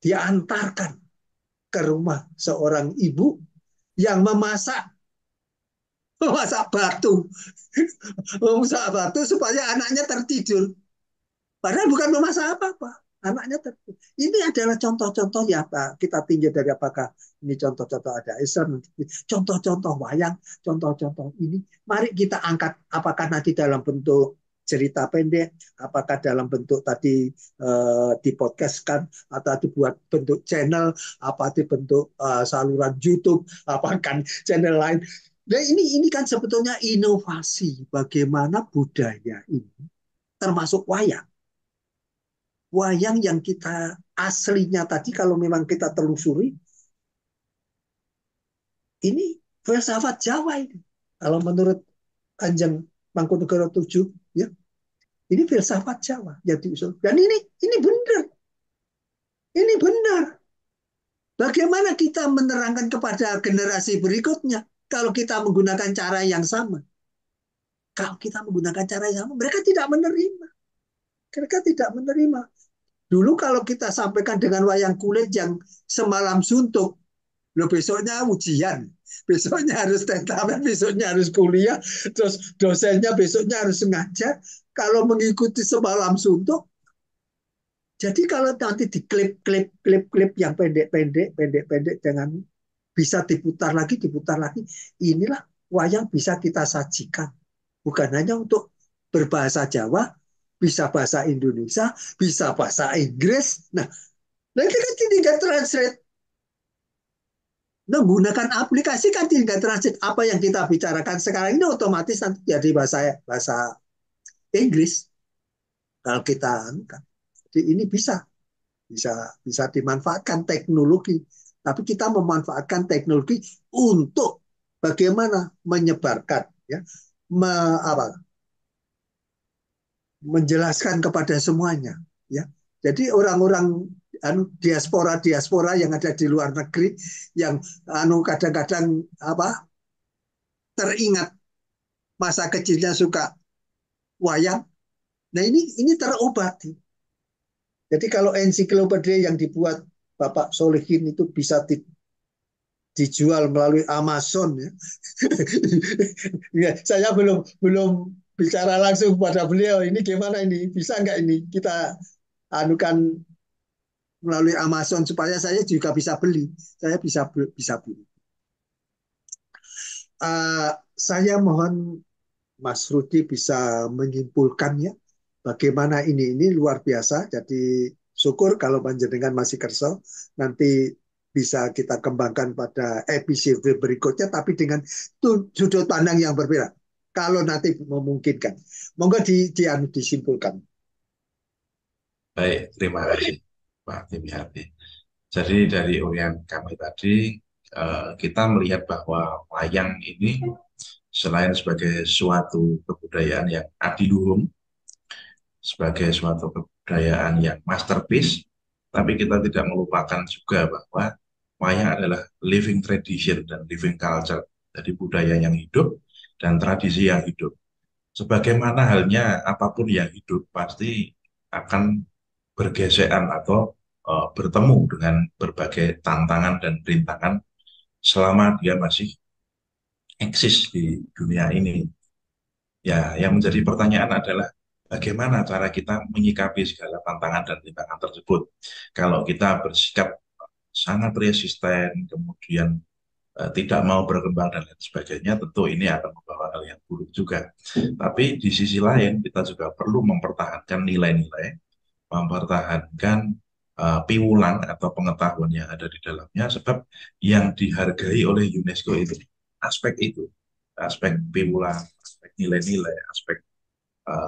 Dia antarkan ke rumah seorang ibu yang memasak batu, memasak batu supaya anaknya tertidur. Padahal bukan memasak apa-apa. Anaknya tertidur. Ini adalah contoh-contoh ya Pak. Kita tinggal dari apakah ini contoh-contoh ada Islam, contoh-contoh wayang, contoh-contoh ini. Mari kita angkat apakah nanti dalam bentuk cerita pendek, apakah dalam bentuk tadi dipodcastkan atau dibuat bentuk channel, apa di bentuk saluran YouTube, apakah channel lain. Nah ini kan sebetulnya inovasi bagaimana budaya ini termasuk wayang. Wayang yang kita aslinya tadi kalau memang kita telusuri, ini filsafat Jawa ini. Kalau menurut Kanjeng Mangkunegara VII, ya, ini filsafat Jawa yang diusul. Dan ini benar. Ini benar. Bagaimana kita menerangkan kepada generasi berikutnya kalau kita menggunakan cara yang sama? Kalau kita menggunakan cara yang sama, mereka tidak menerima. Mereka tidak menerima. Dulu kalau kita sampaikan dengan wayang kulit yang semalam suntuk, lo besoknya ujian, besoknya harus tentamen, besoknya harus kuliah, terus dosennya besoknya harus ngajar. Kalau mengikuti semalam suntuk, jadi kalau nanti di klip yang pendek dengan bisa diputar lagi, inilah wayang bisa kita sajikan. Bukan hanya untuk berbahasa Jawa, bisa bahasa Indonesia, bisa bahasa Inggris. Nah nanti kan tinggal translate. Menggunakan aplikasi kan tinggal translate apa yang kita bicarakan sekarang ini otomatis nanti jadi bahasa bahasa Inggris kalau kita anukan. Jadi ini bisa bisa bisa dimanfaatkan teknologi, tapi kita memanfaatkan teknologi untuk bagaimana menyebarkan ya me, apa, menjelaskan kepada semuanya ya. Jadi orang-orang diaspora yang ada di luar negeri yang kadang-kadang apa teringat masa kecilnya suka wayang. Nah ini terobati. Jadi kalau ensiklopedia yang dibuat Bapak Solihin itu bisa dijual melalui Amazon ya. Ya, saya belum belum bicara langsung pada beliau. Ini gimana ini? Bisa nggak ini kita anukan melalui Amazon supaya saya juga bisa beli. Saya bisa beli. Saya mohon Mas Rudi bisa menyimpulkannya bagaimana ini luar biasa. Jadi syukur kalau panjenengan masih kerso nanti bisa kita kembangkan pada episode berikutnya tapi dengan sudut pandang yang berbeda. Kalau nanti memungkinkan, monggo disimpulkan. Baik, terima kasih Pak Timiati. Jadi dari urian kami tadi, kita melihat bahwa wayang ini selain sebagai suatu kebudayaan yang adiluhung, sebagai suatu kebudayaan yang masterpiece, tapi kita tidak melupakan juga bahwa wayang adalah living tradition dan living culture, jadi budaya yang hidup dan tradisi yang hidup. Sebagaimana halnya apapun yang hidup pasti akan bergesekan atau bertemu dengan berbagai tantangan dan rintangan selama dia masih eksis di dunia ini. Ya, yang menjadi pertanyaan adalah bagaimana cara kita menyikapi segala tantangan dan rintangan tersebut. Kalau kita bersikap sangat resisten, kemudian tidak mau berkembang dan lain sebagainya, tentu ini akan membawa hal yang buruk juga. Tapi di sisi lain, kita juga perlu mempertahankan nilai-nilai, mempertahankan piwulan atau pengetahuan yang ada di dalamnya, sebab yang dihargai oleh UNESCO itu, aspek piwulan, aspek nilai-nilai, aspek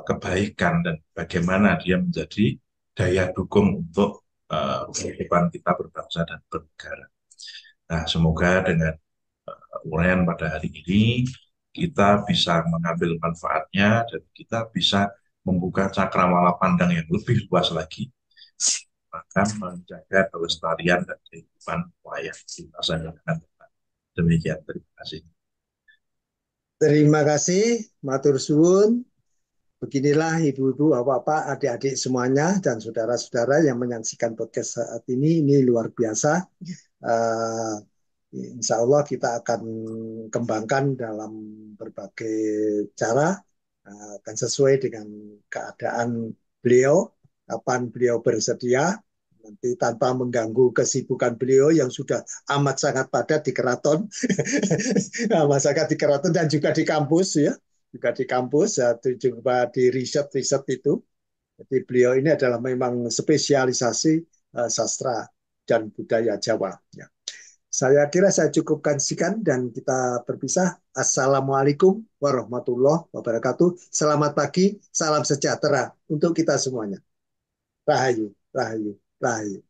kebaikan, dan bagaimana dia menjadi daya dukung untuk kehidupan kita berbangsa dan bernegara. Nah, semoga dengan uraian pada hari ini kita bisa mengambil manfaatnya dan kita bisa membuka cakrawala pandang yang lebih luas lagi, akan menjaga kelestarian dan kehidupan wayang di masa yang akan datang. Demikian, terima kasih. Terima kasih, matur suwun. Beginilah ibu-ibu, bapak-bapak, adik-adik semuanya, dan saudara-saudara yang menyaksikan podcast saat ini luar biasa. Uh, Insya Allah kita akan kembangkan dalam berbagai cara, akan sesuai dengan keadaan beliau, kapan beliau bersedia, nanti tanpa mengganggu kesibukan beliau yang sudah amat sangat padat di keraton, amat sangat di keraton dan juga di kampus ya, juga di kampus, juga di riset-riset itu. Jadi beliau ini adalah memang spesialisasi sastra dan budaya Jawa. Ya. Saya kira saya cukupkan sekian dan kita berpisah. Assalamualaikum warahmatullahi wabarakatuh. Selamat pagi, salam sejahtera untuk kita semuanya. Rahayu, rahayu, rahayu.